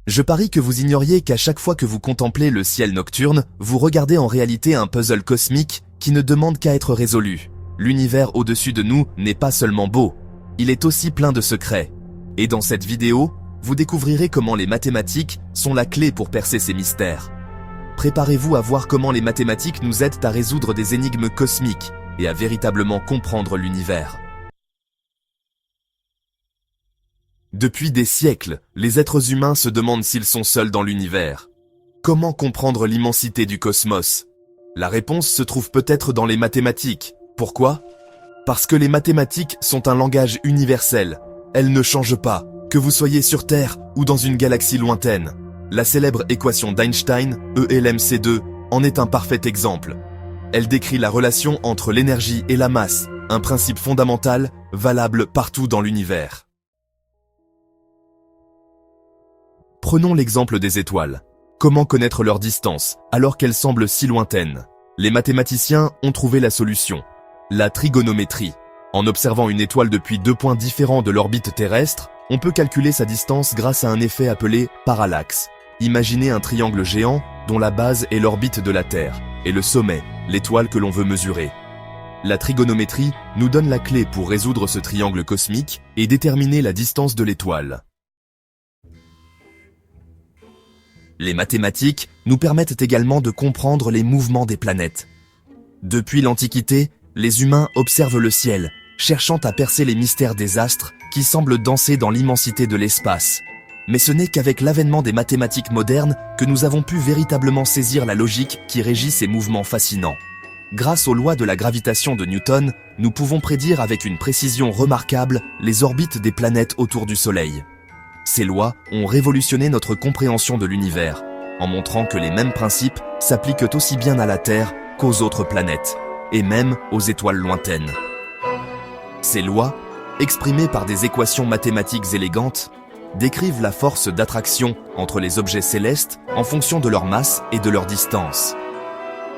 Je parie que vous ignoriez qu'à chaque fois que vous contemplez le ciel nocturne, vous regardez en réalité un puzzle cosmique qui ne demande qu'à être résolu. L'univers au-dessus de nous n'est pas seulement beau, il est aussi plein de secrets. Et dans cette vidéo, vous découvrirez comment les mathématiques sont la clé pour percer ces mystères. Préparez-vous à voir comment les mathématiques nous aident à résoudre des énigmes cosmiques et à véritablement comprendre l'univers. Depuis des siècles, les êtres humains se demandent s'ils sont seuls dans l'univers. Comment comprendre l'immensité du cosmos? La réponse se trouve peut-être dans les mathématiques. Pourquoi? Parce que les mathématiques sont un langage universel. Elles ne changent pas, que vous soyez sur Terre ou dans une galaxie lointaine. La célèbre équation d'Einstein, ELMC2, en est un parfait exemple. Elle décrit la relation entre l'énergie et la masse, un principe fondamental, valable partout dans l'univers. Prenons l'exemple des étoiles. Comment connaître leur distance, alors qu'elles semblent si lointaines? Les mathématiciens ont trouvé la solution. La trigonométrie. En observant une étoile depuis 2 points différents de l'orbite terrestre, on peut calculer sa distance grâce à un effet appelé parallaxe. Imaginez un triangle géant dont la base est l'orbite de la Terre, et le sommet, l'étoile que l'on veut mesurer. La trigonométrie nous donne la clé pour résoudre ce triangle cosmique et déterminer la distance de l'étoile. Les mathématiques nous permettent également de comprendre les mouvements des planètes. Depuis l'Antiquité, les humains observent le ciel, cherchant à percer les mystères des astres qui semblent danser dans l'immensité de l'espace. Mais ce n'est qu'avec l'avènement des mathématiques modernes que nous avons pu véritablement saisir la logique qui régit ces mouvements fascinants. Grâce aux lois de la gravitation de Newton, nous pouvons prédire avec une précision remarquable les orbites des planètes autour du Soleil. Ces lois ont révolutionné notre compréhension de l'univers, en montrant que les mêmes principes s'appliquent aussi bien à la Terre qu'aux autres planètes, et même aux étoiles lointaines. Ces lois, exprimées par des équations mathématiques élégantes, décrivent la force d'attraction entre les objets célestes en fonction de leur masse et de leur distance.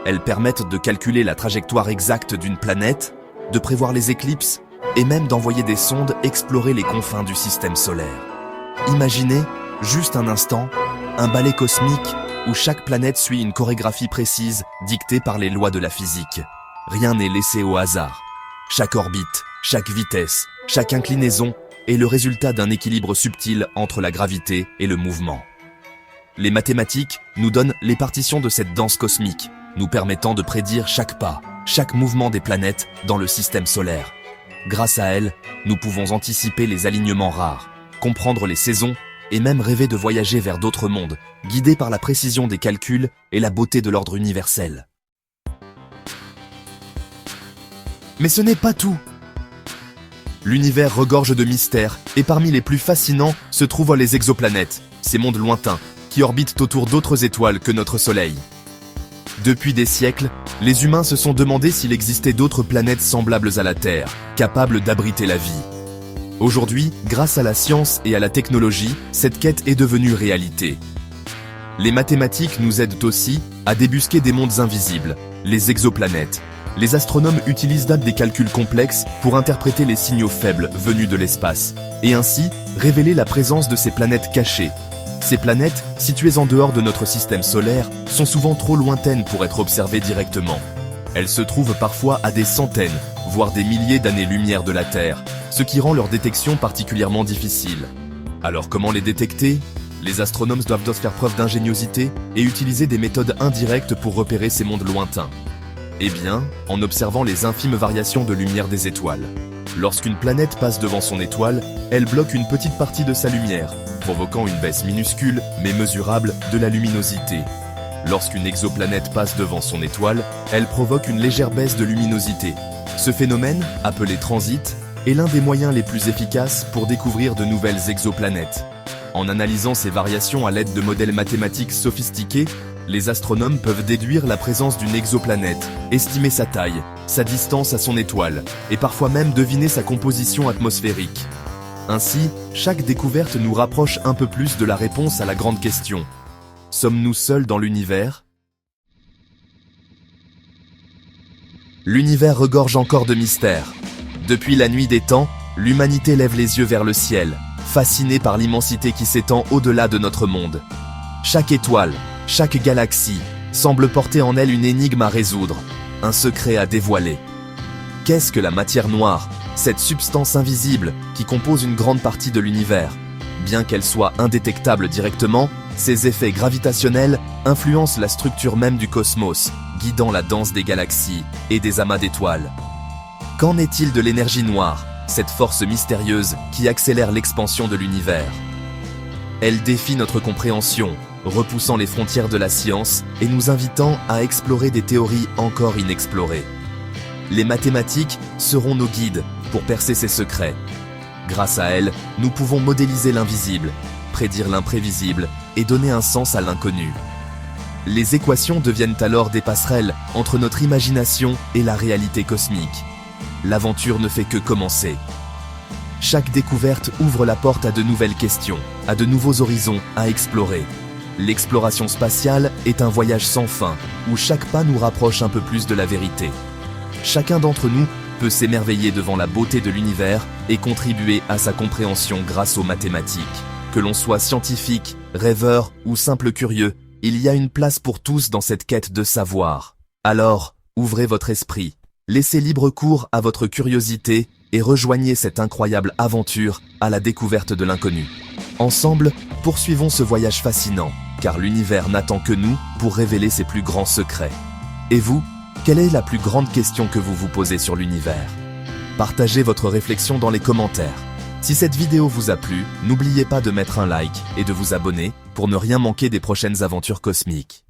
Elles permettent de calculer la trajectoire exacte d'une planète, de prévoir les éclipses, et même d'envoyer des sondes explorer les confins du système solaire. Imaginez, juste un instant, un ballet cosmique où chaque planète suit une chorégraphie précise dictée par les lois de la physique. Rien n'est laissé au hasard. Chaque orbite, chaque vitesse, chaque inclinaison est le résultat d'un équilibre subtil entre la gravité et le mouvement. Les mathématiques nous donnent les partitions de cette danse cosmique, nous permettant de prédire chaque pas, chaque mouvement des planètes dans le système solaire. Grâce à elles, nous pouvons anticiper les alignements rares, comprendre les saisons et même rêver de voyager vers d'autres mondes, guidés par la précision des calculs et la beauté de l'ordre universel. Mais ce n'est pas tout. L'univers regorge de mystères, et parmi les plus fascinants se trouvent les exoplanètes, ces mondes lointains, qui orbitent autour d'autres étoiles que notre Soleil. Depuis des siècles, les humains se sont demandé s'il existait d'autres planètes semblables à la Terre, capables d'abriter la vie. Aujourd'hui, grâce à la science et à la technologie, cette quête est devenue réalité. Les mathématiques nous aident aussi à débusquer des mondes invisibles, les exoplanètes. Les astronomes utilisent des calculs complexes pour interpréter les signaux faibles venus de l'espace, et ainsi révéler la présence de ces planètes cachées. Ces planètes, situées en dehors de notre système solaire, sont souvent trop lointaines pour être observées directement. Elles se trouvent parfois à des centaines, voire des milliers d'années-lumière de la Terre, ce qui rend leur détection particulièrement difficile. Alors comment les détecter? Les astronomes doivent faire preuve d'ingéniosité et utiliser des méthodes indirectes pour repérer ces mondes lointains. Eh bien, en observant les infimes variations de lumière des étoiles. Lorsqu'une planète passe devant son étoile, elle bloque une petite partie de sa lumière, provoquant une baisse minuscule, mais mesurable, de la luminosité. Lorsqu'une exoplanète passe devant son étoile, elle provoque une légère baisse de luminosité. Ce phénomène, appelé transit, est l'un des moyens les plus efficaces pour découvrir de nouvelles exoplanètes. En analysant ces variations à l'aide de modèles mathématiques sophistiqués, les astronomes peuvent déduire la présence d'une exoplanète, estimer sa taille, sa distance à son étoile, et parfois même deviner sa composition atmosphérique. Ainsi, chaque découverte nous rapproche un peu plus de la réponse à la grande question. Sommes-nous seuls dans l'univers? L'univers regorge encore de mystères. Depuis la nuit des temps, l'humanité lève les yeux vers le ciel, fascinés par l'immensité qui s'étend au-delà de notre monde. Chaque étoile, chaque galaxie, semble porter en elle une énigme à résoudre, un secret à dévoiler. Qu'est-ce que la matière noire, cette substance invisible qui compose une grande partie de l'univers? Bien qu'elle soit indétectable directement, ses effets gravitationnels influencent la structure même du cosmos, guidant la danse des galaxies et des amas d'étoiles. Qu'en est-il de l'énergie noire, cette force mystérieuse qui accélère l'expansion de l'univers? Elle défie notre compréhension, repoussant les frontières de la science et nous invitant à explorer des théories encore inexplorées. Les mathématiques seront nos guides pour percer ces secrets. Grâce à elles, nous pouvons modéliser l'invisible, prédire l'imprévisible et donner un sens à l'inconnu. Les équations deviennent alors des passerelles entre notre imagination et la réalité cosmique. L'aventure ne fait que commencer. Chaque découverte ouvre la porte à de nouvelles questions, à de nouveaux horizons à explorer. L'exploration spatiale est un voyage sans fin, où chaque pas nous rapproche un peu plus de la vérité. Chacun d'entre nous peut s'émerveiller devant la beauté de l'univers et contribuer à sa compréhension grâce aux mathématiques. Que l'on soit scientifique, rêveur ou simple curieux, il y a une place pour tous dans cette quête de savoir. Alors, ouvrez votre esprit, laissez libre cours à votre curiosité et rejoignez cette incroyable aventure à la découverte de l'inconnu. Ensemble, poursuivons ce voyage fascinant, car l'univers n'attend que nous pour révéler ses plus grands secrets. Et vous, quelle est la plus grande question que vous vous posez sur l'univers? Partagez votre réflexion dans les commentaires. Si cette vidéo vous a plu, n'oubliez pas de mettre un like et de vous abonner pour ne rien manquer des prochaines aventures cosmiques.